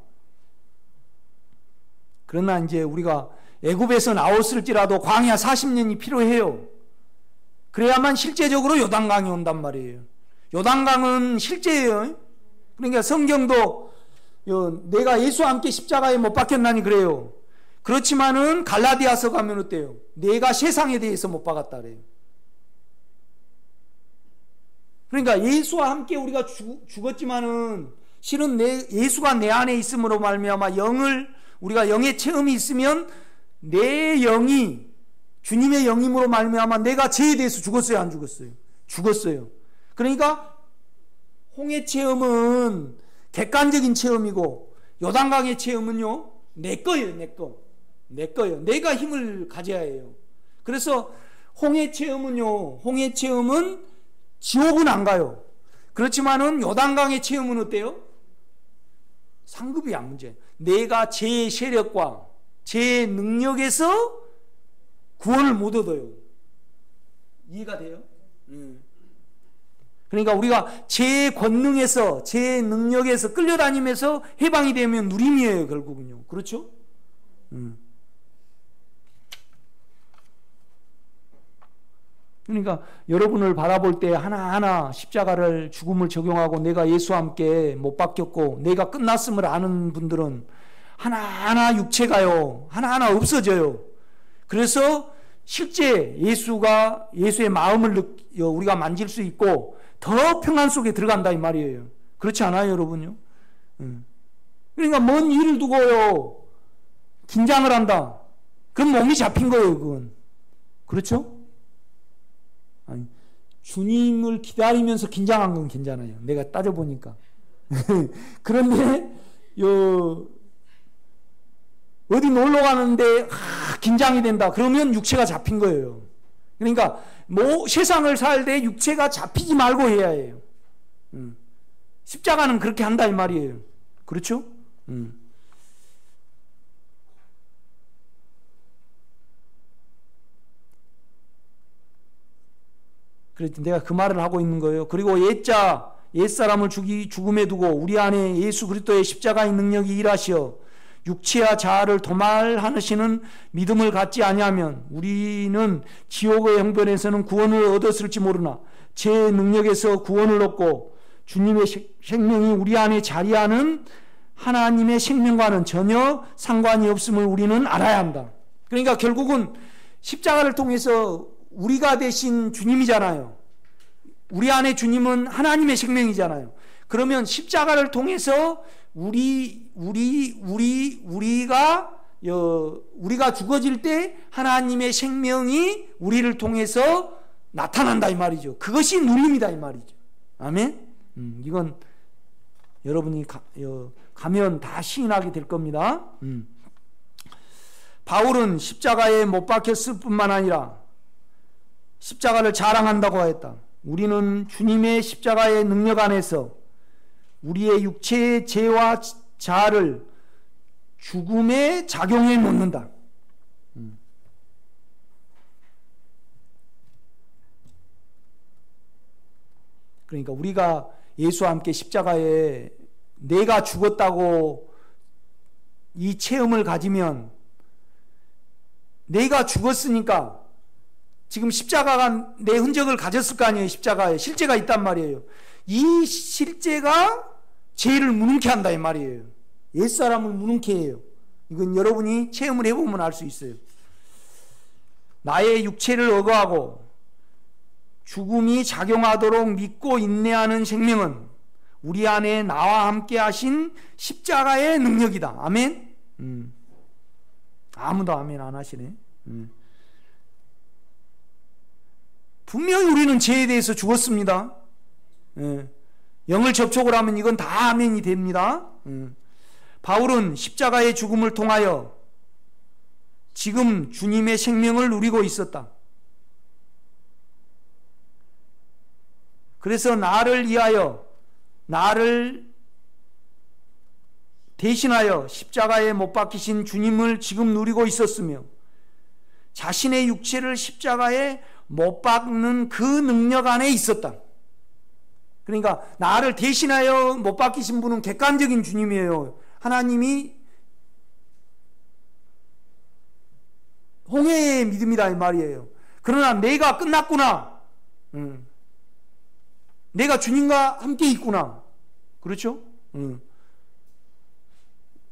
그러나 이제 우리가 애굽에서 나왔을지라도 광야 40년이 필요해요. 그래야만 실제적으로 요단강이 온단 말이에요. 요단강은 실제예요. 그러니까 성경도 내가 예수와 함께 십자가에 못 박혔나니 그래요. 그렇지만은 갈라디아서 가면 어때요? 내가 세상에 대해서 못 박았다 그래요. 그러니까 예수와 함께 우리가 죽었지만은 실은 예수가 내 안에 있음으로 말미암아 우리가 영의 체험이 있으면 내 영이 주님의 영임으로 말미암아 내가 죄에 대해서 죽었어요, 안 죽었어요? 죽었어요. 그러니까 홍해 체험은 객관적인 체험이고 요단강의 체험은요, 내 거예요, 내 거. 내 거예요. 내가 힘을 가져야 해요. 그래서 홍해 체험은 지옥은 안 가요. 그렇지만은 요단강의 체험은 어때요? 상급이 안 문제예요. 내가 제 세력과 제 능력에서 구원을 못 얻어요. 이해가 돼요? 그러니까 우리가 제 권능에서 제 능력에서 끌려다니면서 해방이 되면 누림이에요, 결국은요. 그렇죠? 그러니까 여러분을 바라볼 때 하나하나 십자가를 죽음을 적용하고 내가 예수와 함께 못 박혔고 내가 끝났음을 아는 분들은 하나하나 육체가요, 하나하나 없어져요. 그래서 실제 예수의 마음을 우리가 만질 수 있고 더 평안 속에 들어간다 이 말이에요. 그렇지 않아요, 여러분요? 그러니까 먼 일을 두고요 긴장을 한다. 그럼 몸이 잡힌 거예요, 그건. 그렇죠? 아니, 주님을 기다리면서 긴장한 건 괜찮아요. 내가 따져보니까. 그런데 어디 놀러 가는데 긴장이 된다. 그러면 육체가 잡힌 거예요. 그러니까 세상을 살 때 육체가 잡히지 말고 해야 해요. 십자가는 그렇게 한다 이 말이에요. 그렇죠? 그래서 내가 그 말을 하고 있는 거예요. 그리고 옛사람을 죽음에 두고 우리 안에 예수 그리스도의 십자가의 능력이 일하시어 육체와 자아를 도말하시는 믿음을 갖지 아니하면 우리는 지옥의 형벌에서는 구원을 얻었을지 모르나 제 능력에서 구원을 얻고 주님의 생명이 우리 안에 자리하는 하나님의 생명과는 전혀 상관이 없음을 우리는 알아야 한다. 그러니까 결국은 십자가를 통해서 우리가 되신 주님이잖아요. 우리 안에 주님은 하나님의 생명이잖아요. 그러면 십자가를 통해서 우리가 죽어질 때 하나님의 생명이 우리를 통해서 나타난다 이 말이죠. 그것이 누림이다 이 말이죠. 아멘. 이건 여러분이 가면 다 시인하게 될 겁니다. 바울은 십자가에 못 박혔을 뿐만 아니라 십자가를 자랑한다고 했다. 우리는 주님의 십자가의 능력 안에서 우리의 육체의 죄와 자아를 죽음에 작용해 놓는다. 그러니까 우리가 예수와 함께 십자가에 내가 죽었다고 이 체험을 가지면 내가 죽었으니까 지금 십자가가 내 흔적을 가졌을 거 아니에요. 십자가에 실제가 있단 말이에요. 이 실제가 죄를 무능케 한다 이 말이에요. 옛사람을 무능케 해요. 이건 여러분이 체험을 해보면 알 수 있어요. 나의 육체를 억어하고 죽음이 작용하도록 믿고 인내하는 생명은 우리 안에 나와 함께 하신 십자가의 능력이다. 아멘. 아무도 아멘 안 하시네. 분명히 우리는 죄에 대해서 죽었습니다. 영을 접촉을 하면 이건 다 아멘이 됩니다. 바울은 십자가의 죽음을 통하여 지금 주님의 생명을 누리고 있었다. 그래서 나를 대신하여 십자가에 못 박히신 주님을 지금 누리고 있었으며 자신의 육체를 십자가에 못 박는 그 능력 안에 있었다. 그러니까 나를 대신하여 못 박히신 분은 객관적인 주님이에요. 하나님이 홍해의 믿음이다 이 말이에요. 그러나 내가 끝났구나. 내가 주님과 함께 있구나. 그렇죠?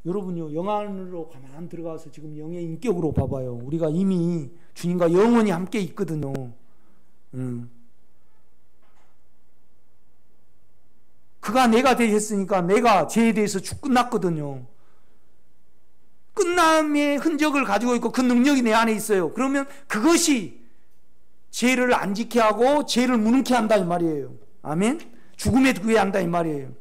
여러분요, 영 안으로 가만 들어가서 지금 영의 인격으로 봐봐요. 우리가 이미 주님과 영원히 함께 있거든요. 그가 내가 되셨으니까 내가 죄에 대해서 끝났거든요. 끝남의 흔적을 가지고 있고 그 능력이 내 안에 있어요. 그러면 그것이 죄를 안 지게 하고 죄를 무능케 한다 이 말이에요. 아멘? 죽음에 구해 한다 이 말이에요.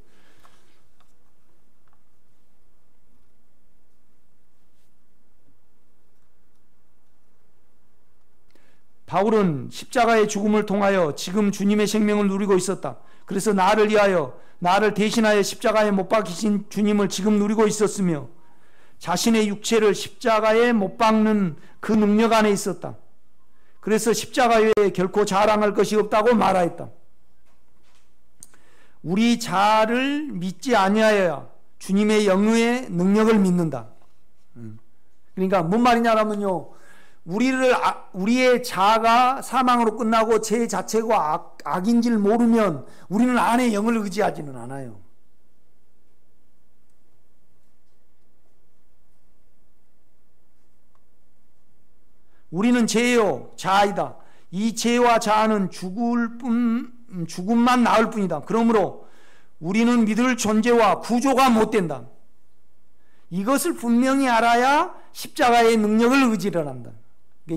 바울은 십자가의 죽음을 통하여 지금 주님의 생명을 누리고 있었다. 그래서 나를 위하여 나를 대신하여 십자가에 못 박히신 주님을 지금 누리고 있었으며 자신의 육체를 십자가에 못 박는 그 능력 안에 있었다. 그래서 십자가 외에 결코 자랑할 것이 없다고 말하였다. 우리 자아를 믿지 아니하여야 주님의 영의 능력을 믿는다. 그러니까 뭔 말이냐면요, 우리의 자아가 사망으로 끝나고 죄 자체가 악인 줄 모르면 우리는 안에 영을 의지하지는 않아요. 우리는 죄요 자아이다. 이 죄와 자아는 죽음만 나을 뿐이다. 그러므로 우리는 믿을 존재와 구조가 못 된다. 이것을 분명히 알아야 십자가의 능력을 의지를 한다.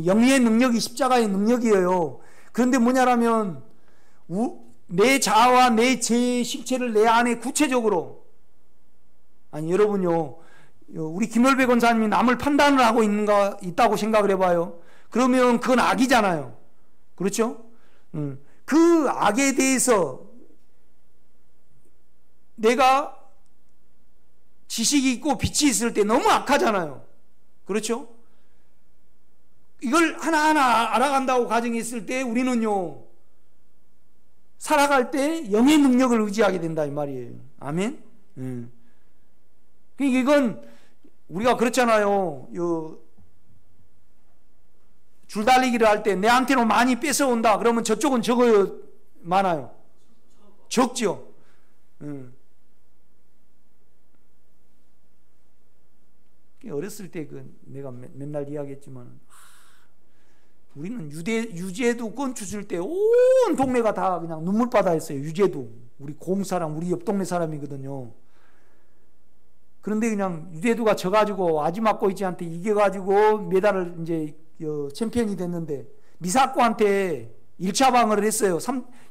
영의 능력이 십자가의 능력이에요. 그런데 뭐냐라면 내 자아와 내 죄의 실체를 내 안에 구체적으로, 아니 여러분요, 우리 김열배 권사님이 남을 판단을 하고 있다고 생각을 해봐요. 그러면 그건 악이잖아요. 그렇죠? 그 악에 대해서 내가 지식이 있고 빛이 있을 때 너무 악하잖아요. 그렇죠? 이걸 하나하나 알아간다고 가정이 있을 때 우리는요, 살아갈 때 영의 능력을 의지하게 된다 이 말이에요. 아멘? 그러니까 이건 우리가 그렇잖아요. 줄달리기를 할 때 내한테는 많이 뺏어온다 그러면 저쪽은 적어요, 많아요? 적죠. 어렸을 때 내가 맨날 이야기했지만, 우리는 유제도 건축 줄 때 온 동네가 다 그냥 눈물바다였어요. 유제도 우리 고흥사람, 우리 옆 동네 사람이거든요. 그런데 그냥 유제도가 져가지고 아지막고이지한테 이겨가지고 메달을 이제 챔피언이 됐는데 미사코한테 1차 방어를 했어요.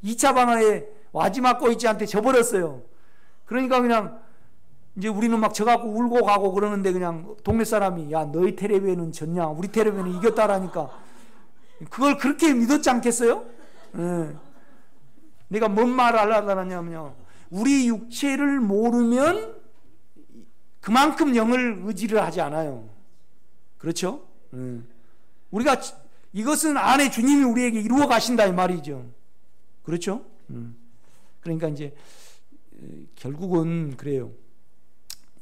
2차 방어에 와지막고이지한테 져버렸어요. 그러니까 그냥 이제 우리는 막 져갖고 울고 가고 그러는데 그냥 동네 사람이, 야 너희 텔레비에는 졌냐, 우리 텔레비에는 이겼다라니까 그걸 그렇게 믿었지 않겠어요? 내가 뭔 말을 하려고 하냐면요, 우리 육체를 모르면 그만큼 영을 의지를 하지 않아요. 그렇죠? 우리가 이것은 안에 주님이 우리에게 이루어 가신다 이 말이죠. 그렇죠? 그러니까 이제 결국은 그래요.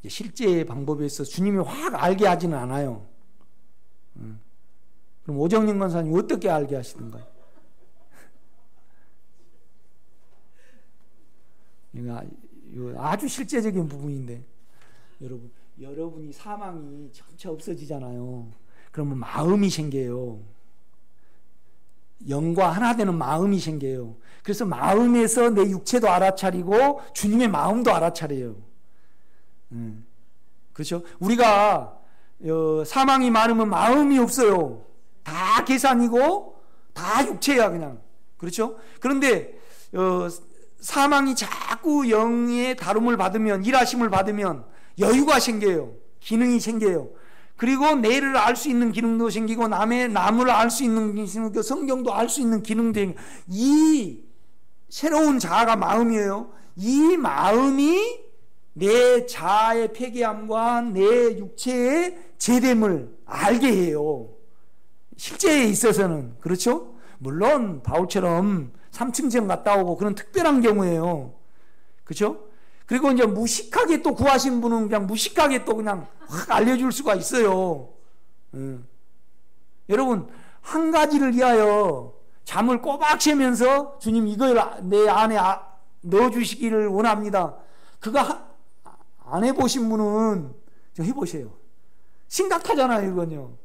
실제 방법에서 주님이 확 알게 하지는 않아요. 그럼 오정림 권사님 어떻게 알게 하시던가요? 아주 실제적인 부분인데, 여러분이 사망이 점차 없어지잖아요. 그러면 마음이 생겨요. 영과 하나 되는 마음이 생겨요. 그래서 마음에서 내 육체도 알아차리고 주님의 마음도 알아차려요. 그렇죠? 우리가 사망이 많으면 마음이 없어요. 다 계산이고 다 육체야 그냥. 그렇죠? 그런데 사망이 자꾸 영의 다룸을 받으면, 일하심을 받으면 여유가 생겨요. 기능이 생겨요. 그리고 내를 알 수 있는 기능도 생기고 남을 알 수 있는 기능도, 성경도 알 수 있는 기능도 생기고, 이 새로운 자아가 마음이에요. 이 마음이 내 자아의 폐기함과 내 육체의 제됨을 알게 해요. 실제에 있어서는. 그렇죠? 물론 바울처럼 3층전 갔다 오고 그런 특별한 경우예요. 그렇죠? 그리고 이제 무식하게 또 구하신 분은 그냥 무식하게 또 그냥 확 알려줄 수가 있어요. 여러분, 한 가지를 위하여 잠을 꼬박 새면서 주님 이걸 내 안에 넣어주시기를 원합니다. 그거 안 해보신 분은 좀 해보세요. 심각하잖아요, 이건요.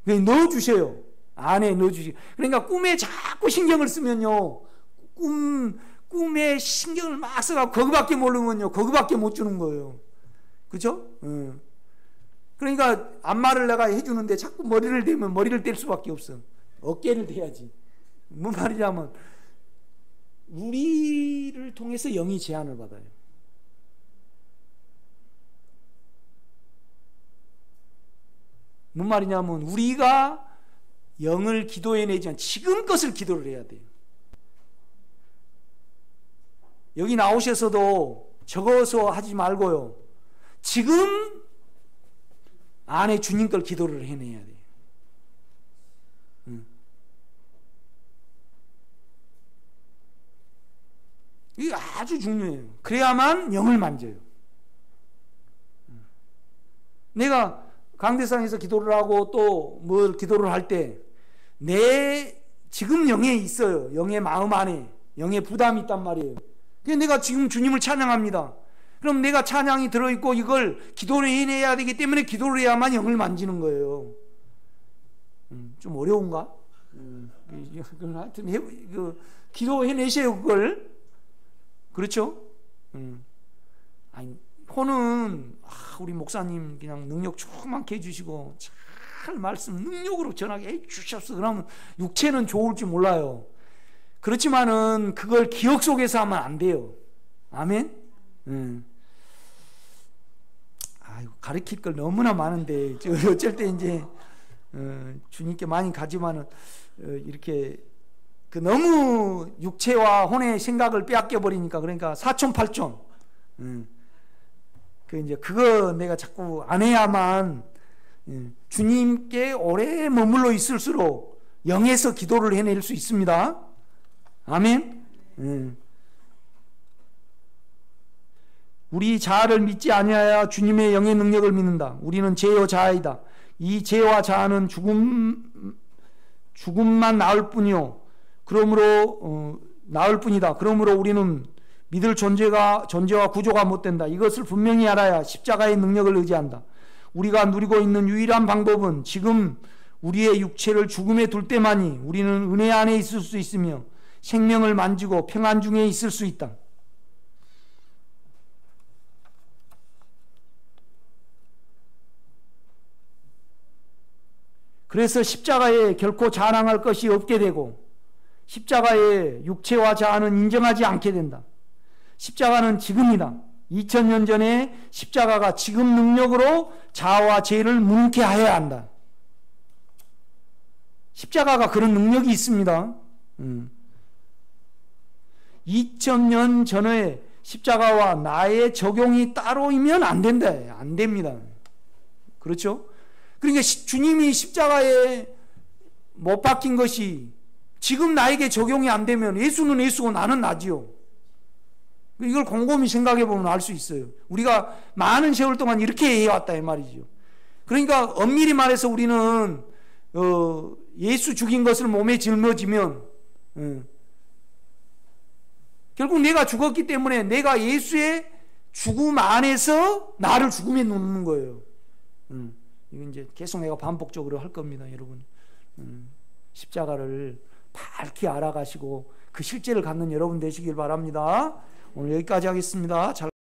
넣어주세요. 안에 넣어주시. 그러니까 꿈에 자꾸 신경을 쓰면요, 꿈에 신경을 막 써가지고 거기밖에 모르면요, 거기밖에 못 주는 거예요. 그죠? 그러니까 안마를 내가 해주는데 자꾸 머리를 대면 머리를 댈 수밖에 없어. 어깨를 대야지. 뭔 말이냐면 우리를 통해서 영이 제한을 받아요. 뭔 말이냐면 우리가 영을 기도해내지 않으면 지금 것을 기도를 해야 돼요. 여기 나오셔서도 적어서 하지 말고요, 지금 안에 주님 걸 기도를 해내야 돼요. 이게 아주 중요해요. 그래야만 영을 만져요. 내가 강대상에서 기도를 하고 또 뭘 기도를 할 때 내 지금 영에 있어요. 영의 마음 안에 영의 부담이 있단 말이에요. 그래서 내가 지금 주님을 찬양합니다. 그럼 내가 찬양이 들어있고 이걸 기도를 해내야 되기 때문에 기도를 해야만 영을 만지는 거예요. 좀 어려운가? 하여튼 기도해내세요, 그걸. 그렇죠? 아니, 호는 우리 목사님 그냥 능력 충만케 해주시고 잘 말씀 능력으로 전하게 해주셨어. 그러면 육체는 좋을지 몰라요. 그렇지만은 그걸 기억 속에서 하면 안 돼요. 아멘? 가르칠 걸 너무나 많은데 어쩔 때 이제 주님께 많이 가지만은 이렇게 너무 육체와 혼의 생각을 빼앗겨 버리니까, 그러니까 사촌팔촌. 이제 그거 내가 자꾸 안 해야만 주님께 오래 머물러 있을수록 영에서 기도를 해낼 수 있습니다. 아멘. 우리 자아를 믿지 아니하여 주님의 영의 능력을 믿는다. 우리는 죄요 자아이다. 이 죄와 자아는 죽음만 나을 뿐이요, 그러므로 나을 뿐이다. 그러므로 우리는 믿을 존재와 구조가 못 된다. 이것을 분명히 알아야 십자가의 능력을 의지한다. 우리가 누리고 있는 유일한 방법은 지금 우리의 육체를 죽음에 둘 때만이 우리는 은혜 안에 있을 수 있으며 생명을 만지고 평안 중에 있을 수 있다. 그래서 십자가에 결코 자랑할 것이 없게 되고 십자가의 육체와 자아는 인정하지 않게 된다. 십자가는 지금이다. 2000년 전에 십자가가 지금 능력으로 자아와 죄를 묵게 하여야 한다. 십자가가 그런 능력이 있습니다. 2000년 전에 십자가와 나의 적용이 따로이면 안 된다. 안 됩니다. 그렇죠? 그러니까 주님이 십자가에 못 박힌 것이 지금 나에게 적용이 안 되면 예수는 예수고 나는 나지요. 이걸 곰곰이 생각해 보면 알 수 있어요. 우리가 많은 세월 동안 이렇게 해왔다 이 말이죠. 그러니까 엄밀히 말해서 우리는 예수 죽인 것을 몸에 짊어지면 결국 내가 죽었기 때문에 내가 예수의 죽음 안에서 나를 죽음에 놓는 거예요. 이건 이제 계속 내가 반복적으로 할 겁니다, 여러분. 십자가를 밝히 알아가시고 그 실제를 갖는 여러분 되시길 바랍니다. 오늘 여기까지 하겠습니다.